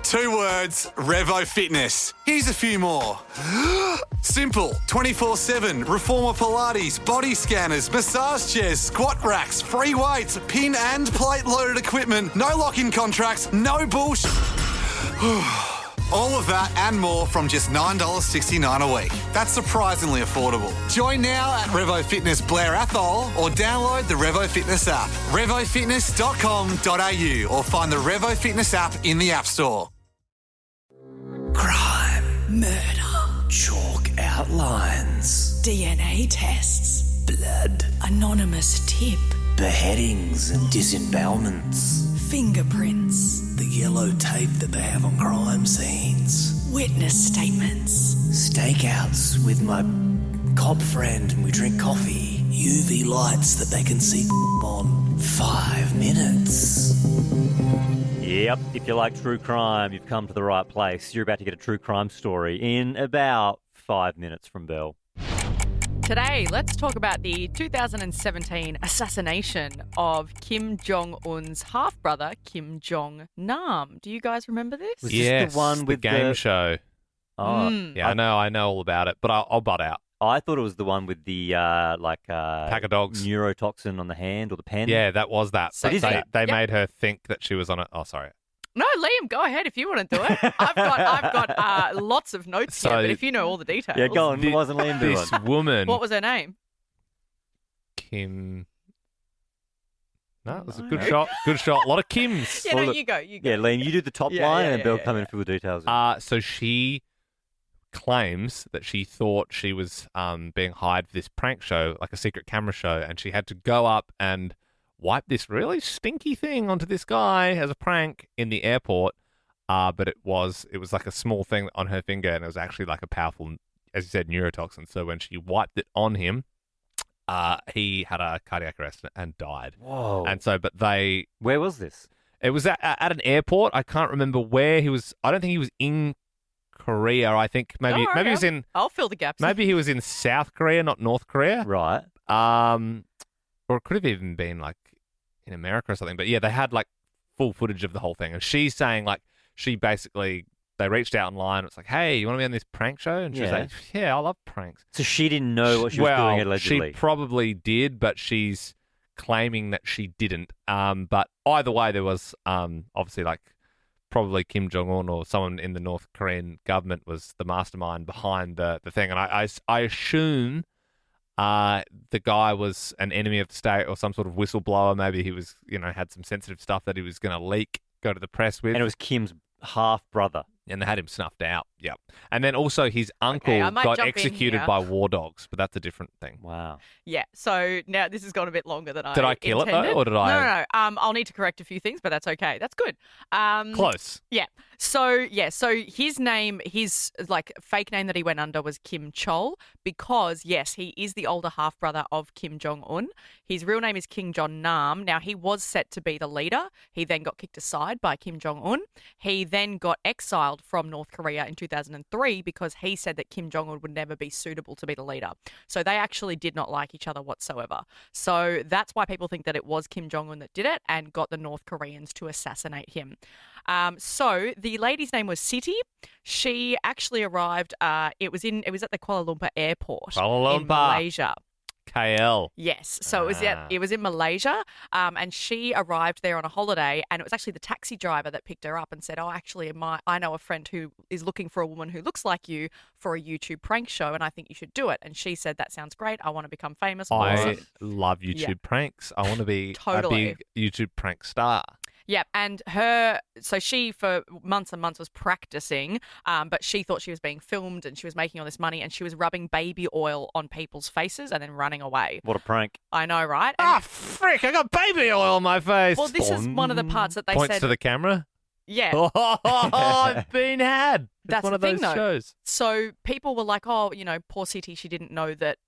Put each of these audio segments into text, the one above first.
2 words, Revo Fitness. Here's a few more. Simple, 24/7, reformer Pilates, body scanners, massage chairs, squat racks, free weights, pin and plate loaded equipment, no lock-in contracts, no bullshit. All of that and more from just $9.69 a week. That's surprisingly affordable. Join now at Revo Fitness Blair Athol or download the Revo Fitness app. RevoFitness.com.au or find the Revo Fitness app in the App Store. Crime, murder, chalk outlines, DNA tests, blood, anonymous tip, beheadings and disembowelments, fingerprints, the yellow tape that they have on crime scenes, witness statements, stakeouts with my cop friend and we drink coffee, UV lights that they can see on 5 minutes. Yep, if you like true crime, you've come to the right place. You're about to get a true crime story in about 5 minutes from Belle. Today, let's talk about the 2017 assassination of Kim Jong-un's half-brother, Kim Jong-Nam. Do you guys remember this? Was Yes, this the one with the game show. Oh, Yeah, I know all about it, but I'll butt out. I thought it was the one with the Pack of dogs. neurotoxin on the hand or the pen. Yeah, that was that. So But is that? they Yep. made her think that she was on it. Oh, sorry. No, Liam, go ahead if you want to do it. I've got lots of notes here, So- but if you know all the details. Yeah, go on. It wasn't Liam doing This it. woman, What was her name? Kim. No, it was a No. good shot. Good shot. A lot of Kims. Yeah, Well, no, look- you go. Yeah, Liam, you do the top Yeah, line yeah, and yeah, Belle yeah, come in yeah. for the details. So she claims that she thought she was being hired for this prank show, like a secret camera show, and she had to go up and wipe this really stinky thing onto this guy as a prank in the airport. But it was like a small thing on her finger, and it was actually like a powerful, as you said, neurotoxin. So when she wiped it on him, he had a cardiac arrest and died. Whoa. And so, but Where was this? it was at an airport. I can't remember where he was. I don't think he was in Korea. I think maybe Oh, maybe he was okay. in I'll fill the gaps. maybe he was in South Korea, not North Korea. Right. Or it could have even been like in America or something. But yeah, they had like full footage of the whole thing, and she's saying like she basically they reached out online. It's like, hey, you want to be on this prank show? And she's Yeah. like, yeah, I love pranks. So she didn't know what she was doing allegedly. She probably did, but she's claiming that she didn't. But either way, there was obviously like probably Kim Jong-un or someone in the North Korean government was the mastermind behind the thing. And I assume the guy was an enemy of the state or some sort of whistleblower. Maybe he was, had some sensitive stuff that he was going to leak, go to the press with. And it was Kim's half-brother. And they had him snuffed out. Yep. And then also his uncle I might got jump in executed here. by war dogs, but that's a different thing. Wow. Yeah, so now this has gone a bit longer than I Did I kill it, though, intended. or did I- No. I'll need to correct a few things, but that's okay. That's good. Close. Yeah. So his name, his like fake name that he went under was Kim Chol because yes, he is the older half brother of Kim Jong-un. His real name is Kim Jong-Nam. Now he was set to be the leader. He then got kicked aside by Kim Jong-un. He then got exiled from North Korea in 2003 because he said that Kim Jong-un would never be suitable to be the leader. So they actually did not like each other whatsoever. So that's why people think that it was Kim Jong-un that did it and got the North Koreans to assassinate him. So the lady's name was Siti. She actually arrived. It was at the Kuala Lumpur airport Kuala in Lumpur. Malaysia. KL. Yes, so it was in Malaysia, and she arrived there on a holiday, and it was actually the taxi driver that picked her up and said, "Oh, actually, I know a friend who is looking for a woman who looks like you for a YouTube prank show, and I think you should do it." And she said, "That sounds great. I want to become famous." I love YouTube Yeah. pranks. I want to be Totally. a big YouTube prank star. Yeah, and she for months and months was practicing, but she thought she was being filmed and she was making all this money and she was rubbing baby oil on people's faces and then running away. What a prank. I know, right? And- Frick, I got baby oil on my face. well, this is one of the parts that they Points said. to the camera. Yeah. Oh, I've been had. That's one the of those thing, though. shows. So people were like, oh, poor CT, she didn't know that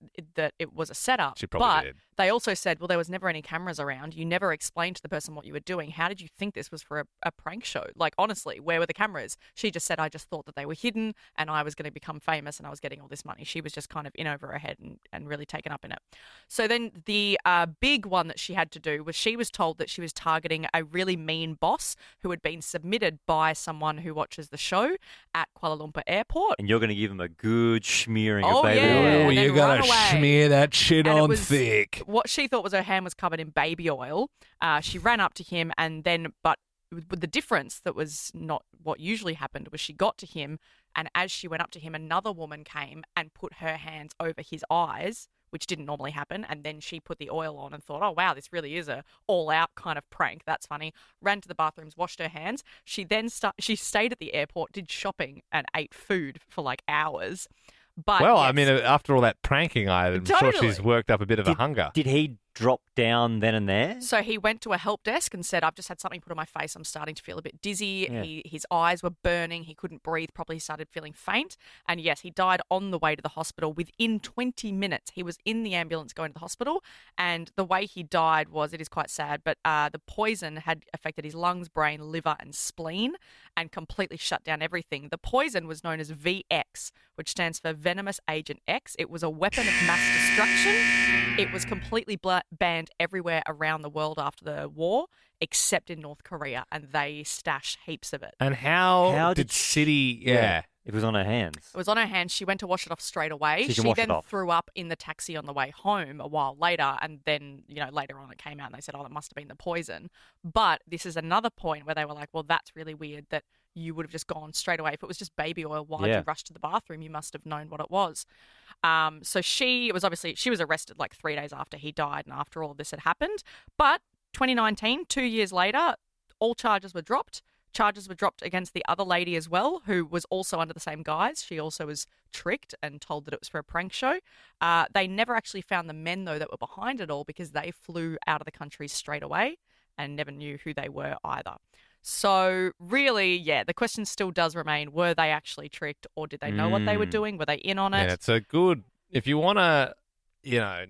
it was a setup. She probably but did. They also said, well, there was never any cameras around. You never explained to the person what you were doing. How did you think this was for a prank show? Like, honestly, where were the cameras? She just said, I just thought that they were hidden and I was going to become famous and I was getting all this money. She was just kind of in over her head and really taken up in it. So then the big one that she had to do was she was told that she was targeting a really mean boss who had been submitted by someone who watches the show at Kuala Lumpur Airport. And you're going to give him a good smearing of Oh, baby yeah. oil. Oh, and you then gotta run away. smear that shit And it on was- thick. What she thought was her hand was covered in baby oil. She ran up to him but with the difference that was not what usually happened was she got to him, and as she went up to him, another woman came and put her hands over his eyes, which didn't normally happen, and then she put the oil on and thought, oh, wow, this really is a all-out kind of prank. That's funny. Ran to the bathrooms, washed her hands. She then she stayed at the airport, did shopping, and ate food for like hours. But Well, yes, I mean, after all that pranking, I'm sure Totally. she's worked up a bit of a hunger. Did he drop down then and there? So he went to a help desk and said, I've just had something put on my face. I'm starting to feel a bit dizzy. Yeah. His eyes were burning. He couldn't breathe properly. He started feeling faint. And yes, he died on the way to the hospital. Within 20 minutes, he was in the ambulance going to the hospital. And the way he died was, it is quite sad, but the poison had affected his lungs, brain, liver, and spleen and completely shut down everything. The poison was known as VX, which stands for Venomous Agent X. It was a weapon of mass destruction. It was completely banned everywhere around the world after the war, except in North Korea, and they stash heaps of it. And how did did City... Yeah. It was on her hands. It was on her hands. She went to wash it off straight away. She can She wash it then off. threw up in the taxi on the way home a while later, and then, later on it came out and they said, oh, that must have been the poison. But this is another point where they were like, well, that's really weird that you would have just gone straight away. If it was just baby oil, why'd Yeah. you rush to the bathroom? You must have known what it was. So she was arrested like 3 days after he died and after all of this had happened. But 2019, 2 years later, all charges were dropped. Charges were dropped against the other lady as well, who was also under the same guise. She also was tricked and told that it was for a prank show. They never actually found the men, though, that were behind it all because they flew out of the country straight away and never knew who they were either. So really, yeah, the question still does remain, were they actually tricked or did they know what they were doing? Were they in on it? Yeah, it's a good... If you want to,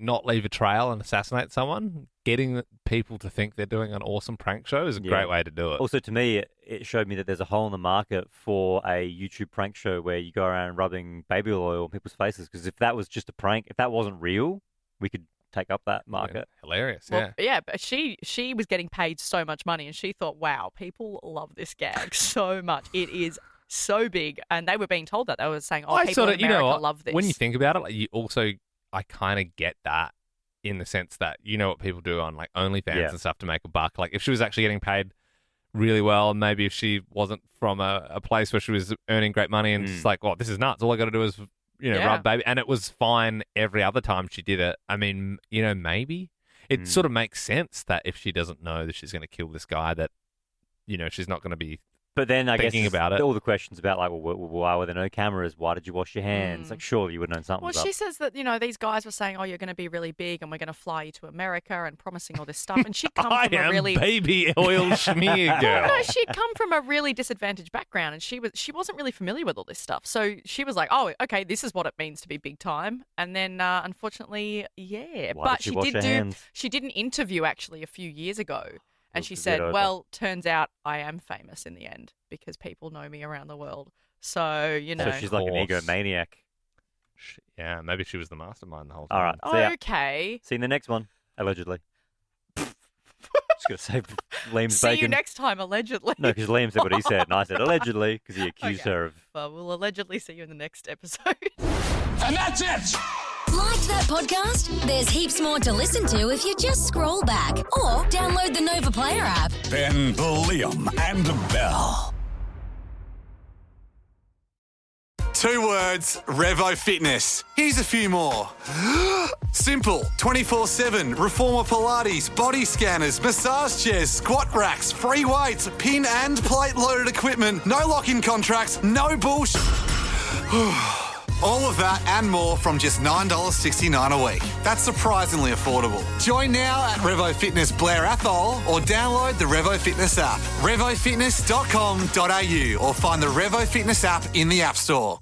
not leave a trail and assassinate someone, getting people to think they're doing an awesome prank show is a great way to do it. Also, to me, it showed me that there's a hole in the market for a YouTube prank show where you go around rubbing baby oil on people's faces. Because if that was just a prank, if that wasn't real, we could take up that market. Hilarious, Well, yeah, but she was getting paid so much money and she thought, wow, people love this gag so much. It is so big. And they were being told that. They were saying, oh, people in America love this. When you think about it, I kind of get that in the sense that what people do on like OnlyFans and stuff to make a buck. Like if she was actually getting paid really well, and maybe if she wasn't from a place where she was earning great money and it's like, oh, this is nuts. All I got to do is rub baby, and it was fine every other time she did it. I mean, maybe it sort of makes sense that if she doesn't know that she's going to kill this guy, that she's not going to be. But then I thinking guess about it. all the questions about like, well, why were there no cameras? Why did you wash your hands? Like, surely you would have known something. Well, she says that, these guys were saying, oh, you're going to be really big and we're going to fly you to America and promising all this stuff. And she'd come I from a am really... baby oil schmear girl. No, she'd come from a really disadvantaged background and she wasn't really familiar with all this stuff. So she was like, oh, okay, this is what it means to be big time. And then, unfortunately, yeah. Why but did she wash her hands? She did an interview actually a few years ago. And she Was it said, over? well, turns out I am famous in the end because people know me around the world. So, So she's like an Course. egomaniac. Yeah, maybe she was the mastermind the whole time. All right. See ya. Okay. See you in the next one, allegedly. Just going to say Liam's See bacon. you next time, allegedly. No, because Liam said what he said, and I said allegedly because he accused Okay. her of. Well, we'll allegedly see you in the next episode. And that's it! Liked that podcast? There's heaps more to listen to if you just scroll back or download the Nova Player app. Ben, Liam, and Belle. 2 words, Revo Fitness. Here's a few more. Simple, 24/7, reformer Pilates, body scanners, massage chairs, squat racks, free weights, pin and plate loaded equipment, no lock-in contracts, no bullshit. All of that and more from just $9.69 a week. That's surprisingly affordable. Join now at Revo Fitness Blair Athol or download the Revo Fitness app. RevoFitness.com.au or find the Revo Fitness app in the App Store.